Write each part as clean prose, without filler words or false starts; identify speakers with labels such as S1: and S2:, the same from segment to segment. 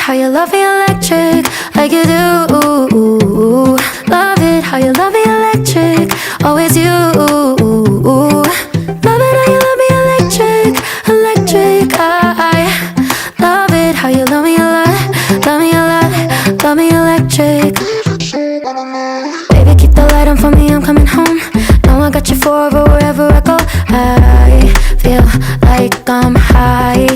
S1: how you love me electric, like you do. Love it how you love me electric, always you. Love it how you love me electric, electric. I love it how you love me a lot, love me a lot, love me electric. Baby, keep the light on for me, I'm coming home. Know I got you forever wherever I go. I feel like I'm high.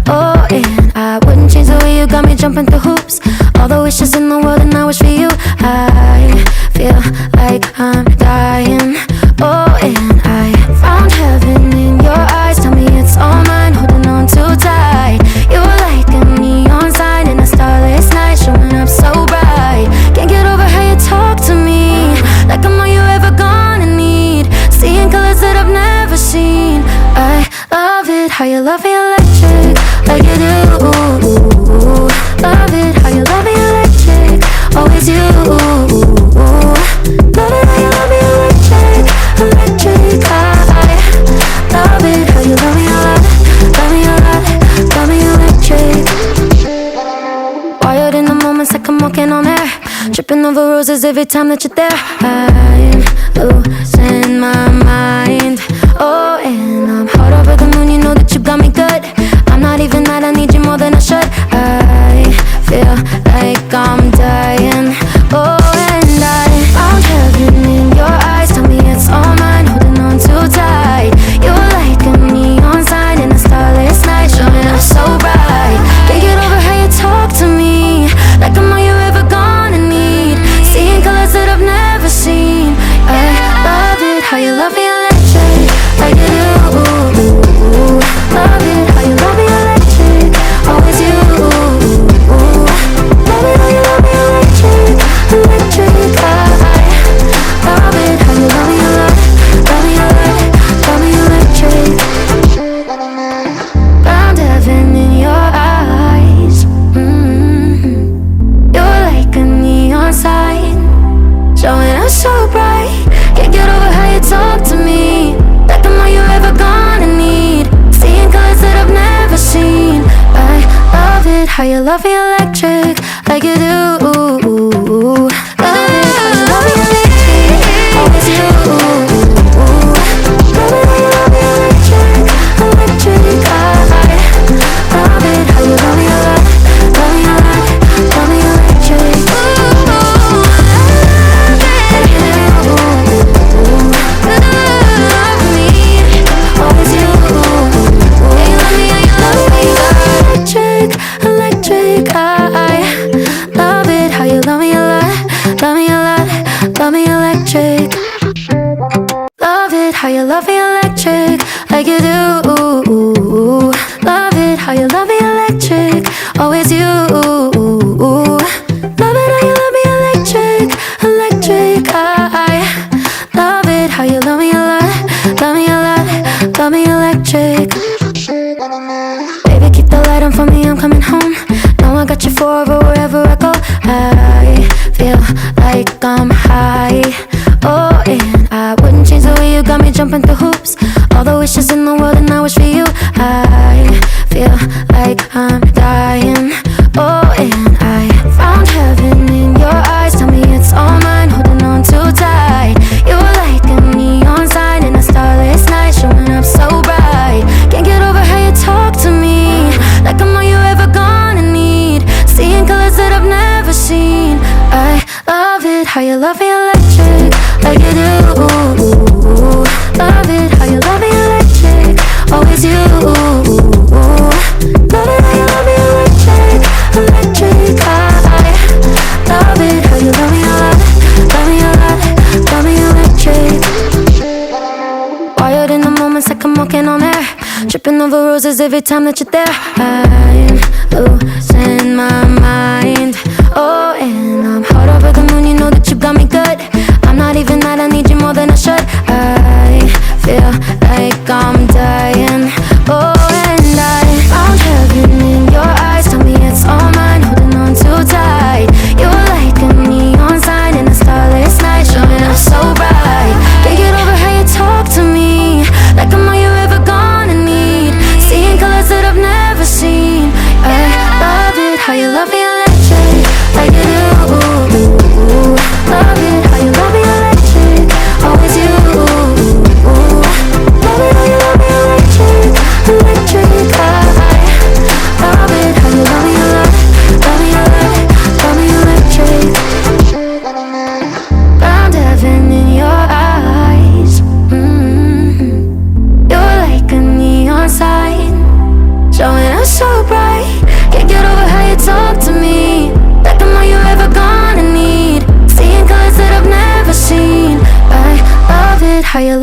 S1: Oh, and I wouldn't change the way you got me jumping through hoops. All the wishes in the world and I wish for you. I feel like I'm dying. Oh, and I found heaven in your eyes. Tell me it's all mine, holding on too tight. You were like a neon sign in a starless night, showing up so bright. Can't get over how you talk to me, like I'm all you ever gonna need. Seeing colors that I've never seen. I love it how you love me electric, like you do. Love it how you love me electric, always you. Love it how you love me electric, electric. I love it how you love me a lot, love me a lot, love me electric. Wired in the moments like I'm walking on air, tripping over roses every time that you're there. I'm losing my mind. Oh, and I'm hot over the moon, you know that you got me good. I'm not even mad, I need you more than I should. I feel like I'm dying. Oh, and I found heaven in your eyes. Tell me it's all mine, holding on too tight. You were like a neon sign in a starless night, showing up so bright. Can't get over how you talk to me, like I'm all you ever gonna need. Seeing colors that I've never seen. I love it how you love me electric, like you do. Love it how you love me electric, always you. Love it how you love me electric, electric. I love it how you love me a lot, love me a lot, love me electric. Found heaven in your eyes. You're like a neon sign, showing up so bright. Can't get over how you talk to me, like I'm all you ever gonna need. Seeing colors that I've never seen. I love it how you love me electric, like you do. Love it how you love me electric, always you. Love it how you love me electric, electric. I love it how you love me a lot, love me a lot, love me electric. Electric, I love it how you love me a lot, love me a lot, love me electric. Love it how you love me electric, like you do. Love it how you love me electric, always you. Love it how you love me electric, electric. I love it how you love me a lot, love me a lot, love me electric. Baby, keep the light on for me, I'm coming home. Know I got you forever wherever I go. I feel like I'm high. Oh, and I wouldn't change the way you got me jumping through hoops. All the wishes in the world and I wish for you. I feel like I'm dying. Oh, and I found heaven in your eyes. Tell me it's all mine, holding on too tight. You were like a neon sign in a starless night, showing up so bright. Can't get over how you talk to me, like I'm all you ever gonna need. Seeing colors that I've never seen. I love it how you love me electric, like you do. Love it how you love me electric, always you. Love it how you love me electric, electric. I love it how you love me a lot, love me a lot, love me electric. Wired in the moments like I'm walking on air, tripping over roses every time that you're there. I'm losing my mind. Oh, and I'm hot over the moon, you know that you got me good. I'm not even mad, I need you more than I should. I feel like I'm dying. Oh, and I found heaven in your eyes. Tell me it's all mine, holding on too tight. You were like a neon sign in a starless night, showing up so bright. Can't get over how you talk to me, like I'm all you ever gonna need. Seeing colors that I've never seen. I love it how you love me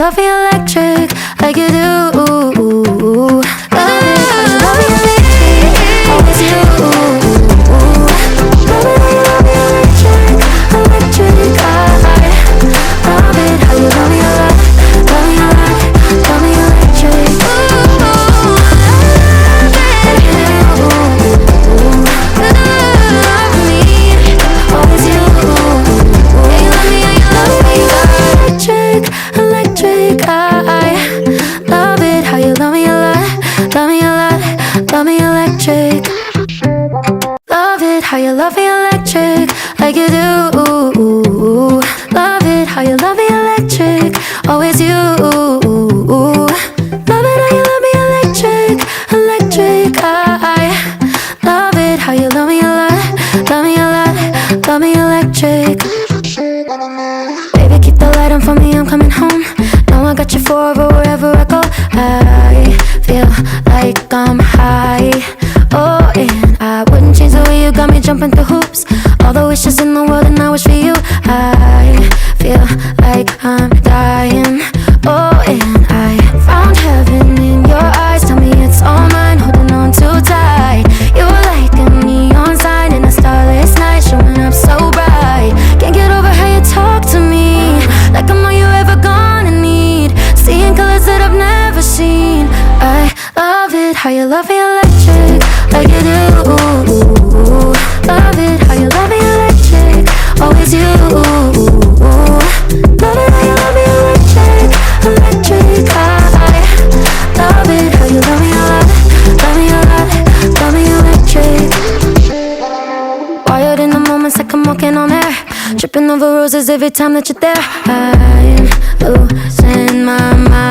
S1: love me electric, like you do. Love it how you love me electric, always you. Love it how you love me electric, electric. I love it how you love me a lot, love me a lot, love me electric. Like you do. Love me, always you. Yeah, you love me, yeah, you love me, electric, electric. I love it how you love me a lot, love me a lot, love me electric. Love it how you love me electric, like you do. Love it how you love me electric, always you. Love it how you love me electric, electric. I love it how you love me a lot, love me a lot, love me electric. Baby, keep the light on for me, I'm coming home. Now I got you forever wherever I go. I feel like I'm high. Oh, and I wouldn't change the way you got me jumping through hoops. All the wishes in the world and I wish for you. I feel like I'm dying. Oh, and I found heaven in your eyes. Tell me it's all mine, holding on too tight. You were like a neon sign in a starless night, showing up so bright. Can't get over how you talk to me, like I'm all you ever gonna need. Seeing colors that I've never seen. I love it how you love me electric, like you do. Love it how you love me electric, always you. Love it how you love me electric, electric. I love it how you love me a lot, love me a lot, love me electric. Wired in the moments like I'm walking on air, tripping over roses every time that you're there. I'm losing my mind.